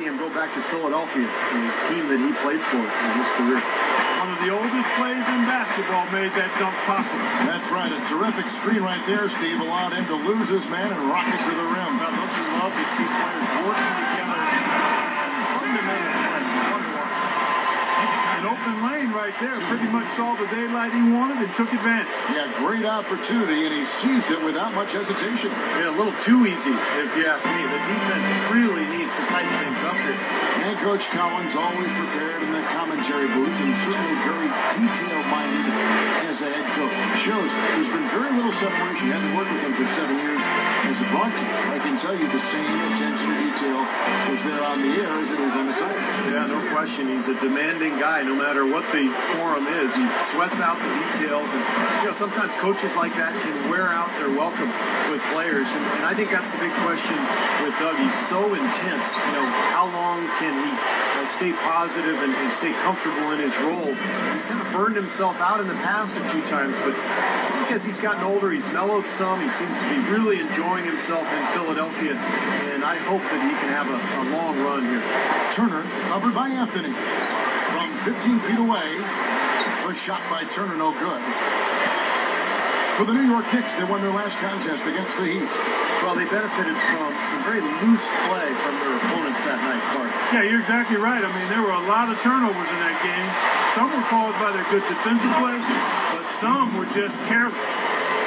see him go back to Philadelphia, the team that he played for in his career. One of the oldest players in basketball made that dunk possible. That's right. A terrific screen right there, Steve. Allowed him to lose his man and rock it to the rim. Well, don't you love to see players working together? An open lane right there. Pretty much saw the daylight he wanted and took advantage. Yeah, great opportunity, and he seized it without much hesitation. Yeah, a little too easy, if you ask me. The defense really needs to tighten things up here. And Coach Collins always prepared in the commentary booth and certainly very detail-minded as a head coach. It shows there's been very little separation. I haven't worked with him for 7 years as a broadcaster. I can tell you the same attention to detail was there on the air as it is on the side. Yeah, no question. He's a demanding guy, no matter what the forum is. He sweats out the details, and sometimes coaches like that can wear out their welcome with players, and I think that's the big question with Doug. He's so intense. How long can he stay positive and stay comfortable in his role? He's kind of burned himself out in the past a few times, but I think as he's gotten older, he's mellowed some. He seems to be really enjoying himself in Philadelphia, and I hope that he can have a long run here. Turner covered by Anthony. From 15 feet away, the shot by Turner no good. For the New York Knicks, they won their last contest against the Heat. Well, they benefited from some very loose play from their opponents that night, Clark. Yeah, you're exactly right. I mean, there were a lot of turnovers in that game. Some were caused by their good defensive play, but some were just careless,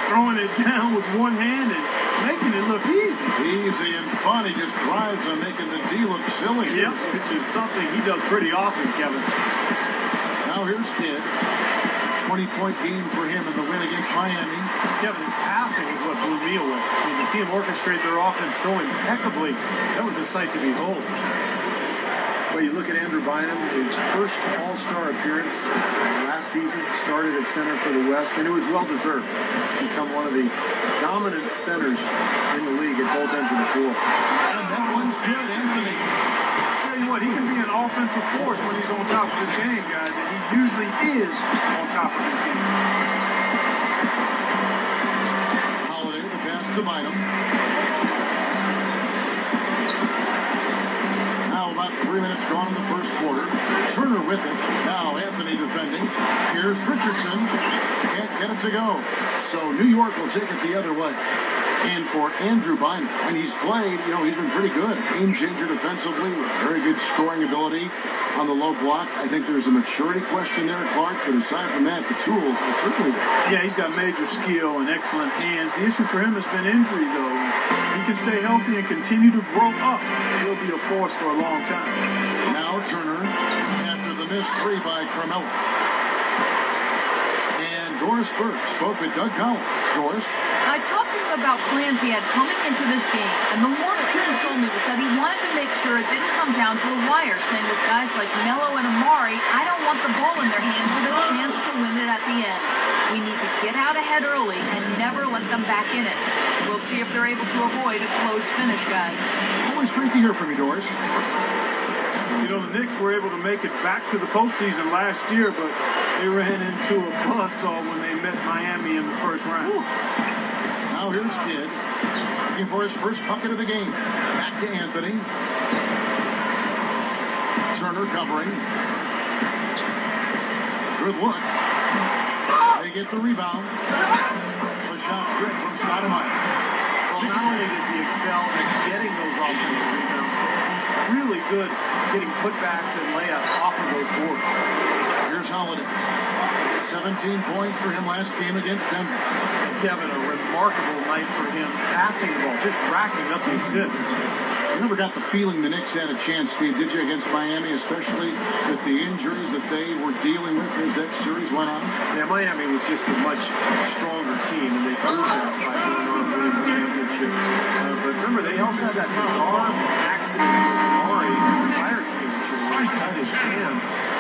throwing it down with one hand and making it look easy. Easy and fun. He just thrives on making the D look silly. Yep, which is something he does pretty often, Kevin. Now here's Kidd. 20-point game for him in the win against Miami. Kevin, his passing is what blew me away. I mean, to see him orchestrate their offense so impeccably, that was a sight to behold. Well, you look at Andrew Bynum, his first All-Star appearance last season, started at center for the West, and it was well-deserved. He's become one of the dominant centers in the league at both ends of the floor. And that one's good, Anthony. Tell you what, he can be an offensive force when he's on top of his game, guys, and he usually is on top of his game. Holiday, the pass to Bynum. Now about 3 minutes gone in the first quarter. Turner with it. Now Anthony defending. Here's Richardson. Can't get it to go. So New York will take it the other way. And for Andrew Bynum, when he's played, he's been pretty good. Game changer defensively, with very good scoring ability on the low block. I think there's a maturity question there, Clark, but aside from that, the tools are certainly there. Yeah, he's got major skill and excellent hands. The issue for him has been injury, though. If he can stay healthy and continue to grow up, he'll be a force for a long time. Now Turner, after the missed three by Carmelo. And Doris Burke spoke with Doug Collins. Doris? I talked to him about plans he had coming into this game, and the more that he told me was that he wanted to make sure it didn't come down to the wire, saying with guys like Melo and Amari, I don't want the ball in their hands with a chance to win it at the end. We need to get out ahead early and never let them back in it. We'll see if they're able to avoid a close finish, guys. Always great to hear from you, Doris. The Knicks were able to make it back to the postseason last year, but they ran into a buzzsaw when they met Miami in the first round. Now here's Kidd, looking for his first bucket of the game. Back to Anthony. Turner covering. Good look. They get the rebound. The shot's good from Stoudemire. Well, not only does he excel at getting those offensive rebounds, he's really good getting putbacks and layups off of those boards. Here's Holiday. 17 points for him last game against Denver. And Kevin, a remarkable night for him, passing the ball, just racking up the assists. You never got the feeling the Knicks had a chance, Steve, did you, against Miami, especially with the injuries that they were dealing with as that series went on? Yeah, Miami was just a much stronger team, and they proved that by going on to win the championship. But remember, they also had that bizarre accident with Amari in the Pirates championship where he cut his hand,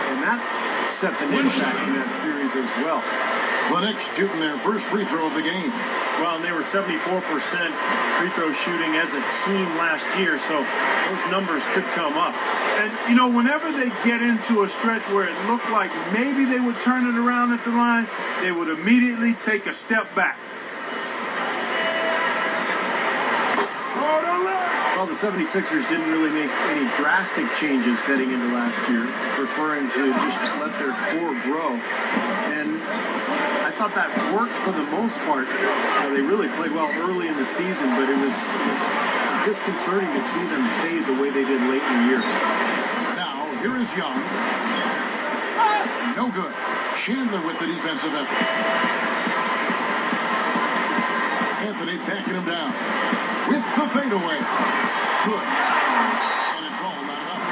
and that set the Knicks back in that series as well. The Knicks shooting their first free throw of the game. Well, and they were 74% free throw shooting as a team last year, so those numbers could come up. And, whenever they get into a stretch where it looked like maybe they would turn it around at the line, they would immediately take a step back. Well, the 76ers didn't really make any drastic changes heading into last year, preferring to just let their core grow. And I thought that worked for the most part. They really played well early in the season, but it was disconcerting to see them fade the way they did late in the year. Now, here is Young. No good. Chandler with the defensive effort. Anthony backing him down with the fadeaway. Good. And it's all not enough.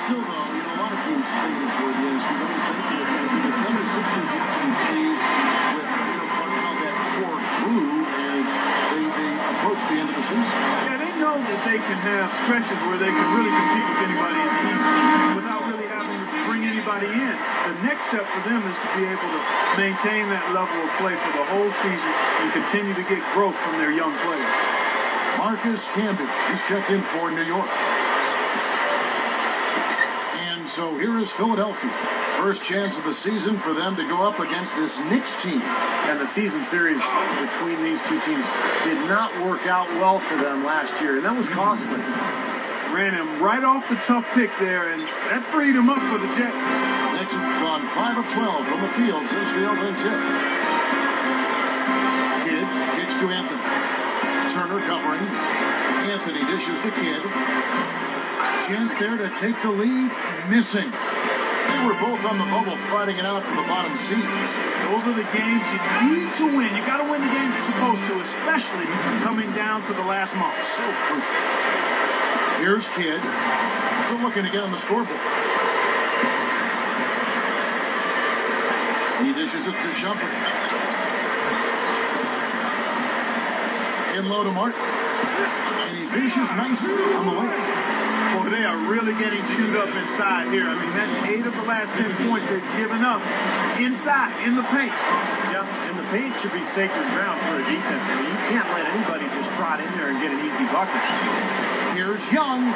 Still, though, a lot of teams fading toward the end. Steve, I don't think that the 76ers you can please with, part of how that core grew as they approach the end of the season. Yeah, they know that they can have stretches where they can really compete with anybody in the team without really having to bring anybody in. The next step for them is to be able to maintain that level of play for the whole season and continue to get growth from their young players. Marcus Camby, he's checked in for New York. And so here is Philadelphia. First chance of the season for them to go up against this Knicks team. And the season series between these two teams did not work out well for them last year, and that was costly. Ran him right off the tough pick there, and that freed him up for the Jets. Knicks have gone 5 of 12 from the field since the opening tip. Kidd kicks to Anthony. Turner covering. Anthony dishes the Kidd. Chance there to take the lead. Missing. They were both on the bubble fighting it out for the bottom seeds. Those are the games you need to win. You got to win the games you're supposed to, especially coming down to the last month. So crucial. Here's Kidd. Still looking to get on the scoreboard. He dishes it to Shumpert. In low to Martin. And he finishes nicely on the way. Boy, they are really getting chewed up inside here. I mean, that's 8 of the last 10 points they've given up inside, in the paint. Yeah, and the paint should be sacred ground for a defense. I mean, you can't let anybody just trot in there and get an easy bucket. Here's Young.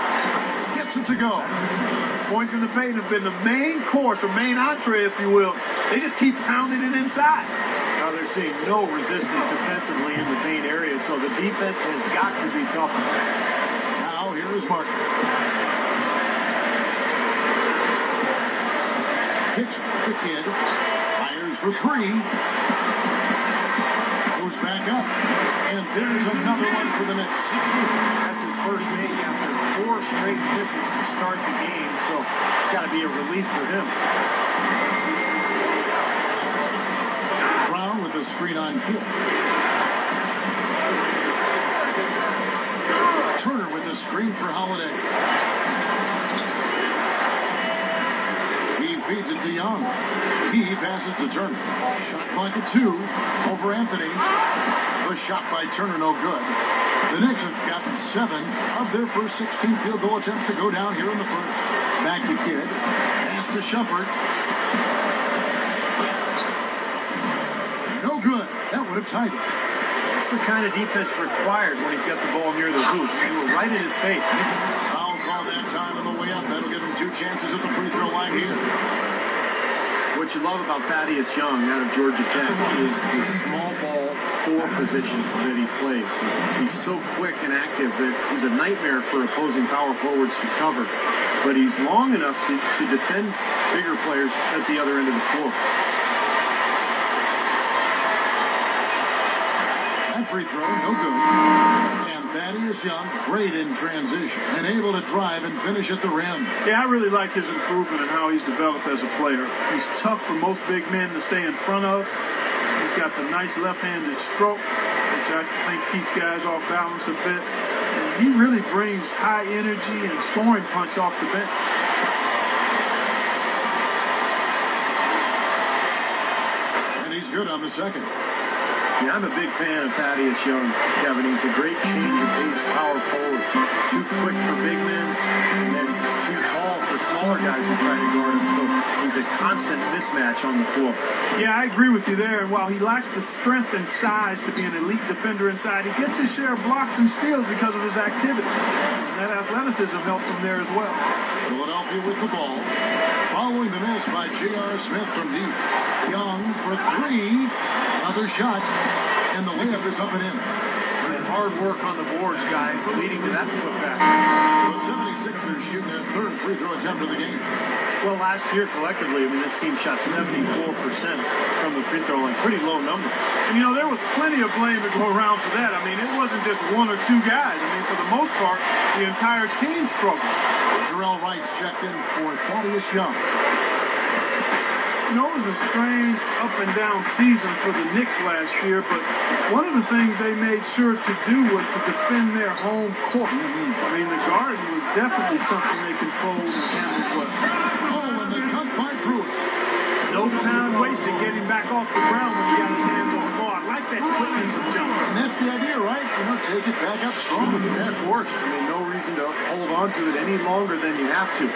Gets it to go. Points in the paint have been the main course, or main entree, if you will. They just keep pounding it inside. Now they're seeing no resistance defensively in the paint area, so the defense has got to be tougher. Now here is Martin. Kicks the Kidd. Fires for 3. Goes back up. And there's another one for the Knicks. That's his first make after 4 straight misses to start the game, so it's got to be a relief for him. Brown with a screen on Kidd. Turner with a screen for Holiday. He feeds it to Young. He passes to Turner. Shot clock at 2 over Anthony. The shot by Turner no good. The Knicks have gotten 7 of their first 16 field goal attempts to go down here in the first. Back to Kidd. Pass to Shumpert. No good. That would have tied it. That's the kind of defense required when he's got the ball near the hoop. They were right in his face. Foul call that time on the way up. That'll give him 2 chances at the free throw line here. What you love about Thaddeus Young out of Georgia Tech is the small ball 4 position that he plays. He's so quick and active that he's a nightmare for opposing power forwards to cover. But he's long enough to defend bigger players at the other end of the floor. That free throw, no good. And Thaddeus Young, great in transition and able to drive and finish at the rim. Yeah, I really like his improvement and how he's developed as a player. He's tough for most big men to stay in front of. He's got the nice left-handed stroke, which I think keeps guys off balance a bit. And he really brings high energy and scoring punch off the bench. And he's good on the second. Yeah, I'm a big fan of Thaddeus Young, Kevin. He's a great change of pace power forward. Too quick for big men and too tall for smaller guys who try to guard him. So he's a constant mismatch on the floor. Yeah, I agree with you there. And while he lacks the strength and size to be an elite defender inside, he gets his share of blocks and steals because of his activity. And that athleticism helps him there as well. Philadelphia with the ball. Following the miss by J.R. Smith from deep. Young for 3. Another shot. And the layup is up and in. hard work on the boards, guys, leading to that putback. The 76ers shoot their third free throw attempt of the game. Well, last year collectively, I mean, this team shot 74% from the free throw line. Pretty low number. And, there was plenty of blame to go around for that. I mean, it wasn't just one or two guys. I mean, for the most part, the entire team struggled. Jarrell Wright's checked in for Thaddeus Young. It was a strange up and down season for the Knicks last year, but one of the things they made sure to do was to defend their home court. I mean, the Garden was definitely something they controlled and handled well. Oh, and the dunk by Brewer. No time wasted getting back off the ground when he got his hands on the ball. I like that quickness of jump. And that's the idea, right? Take it back up strong. Yeah, of course. I mean, no reason to hold on to it any longer than you have to.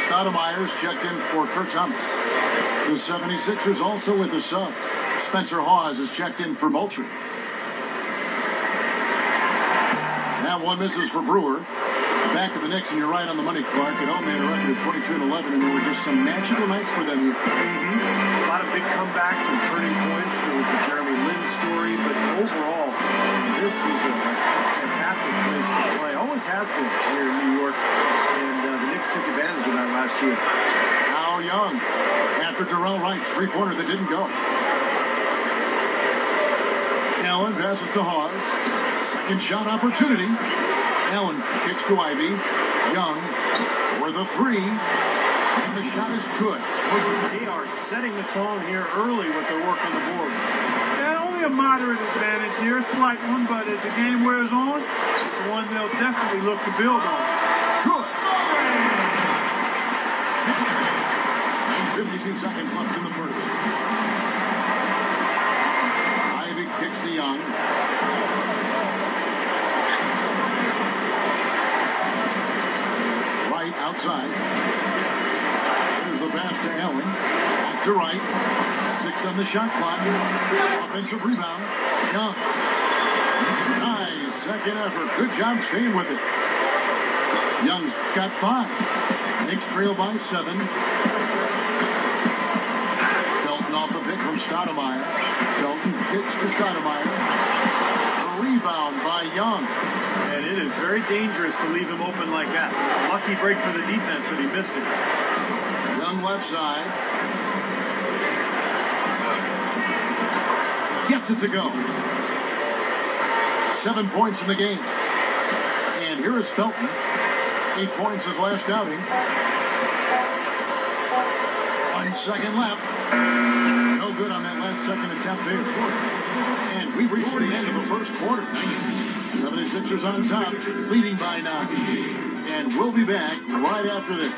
Stoudemire's checked in for Kurt Thomas. The 76ers also with the sub. Spencer Hawes is checked in for Moultrie. That one misses for Brewer. Back to the Knicks, and you're right on the money, Clark. It all made a record of 22-11, and there were just some magical nights for them here. A lot of big comebacks and turning points. There was the Jeremy Lin story, but overall, this was a fantastic place to play. Always has been here in New York, and the Knicks took advantage of that last year. Now Young, after Jarrell Wright's three-pointer that didn't go. Allen passes to Hawes. Second shot opportunity. Allen kicks to Ivy. Young for the three. And the shot is good. They are setting the tone here early with their work on the boards. Yeah, only a moderate advantage here, a slight one, but as the game wears on, it's one they'll definitely look to build on. Good. 52 seconds left in the first. Ivy kicks to Young. Wright outside. There's the pass to Allen. Back to Wright. 6 on the shot clock. Offensive rebound. Young. Nice second effort. Good job staying with it. Young's got 5. Knicks trail by 7. Felton off the pick from Stoudemire. Felton kicks to Stoudemire. A rebound by Young. And it is very dangerous to leave him open like that. Lucky break for the defense that he missed it. Young left side. Gets it to go. 7 points in the game. And here is Felton. 8 points his last outing. 1 second left. No good on that last second attempt there. And we've reached the end of the first quarter. 76ers on top, leading by 9. And we'll be back right after this.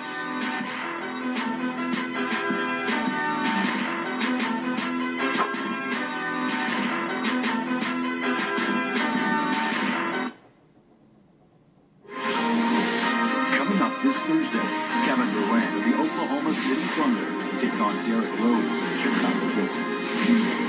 Coming up this Thursday, Kevin Durant of the Oklahoma City Thunder take on Derrick Rose of the Chicago Bulls.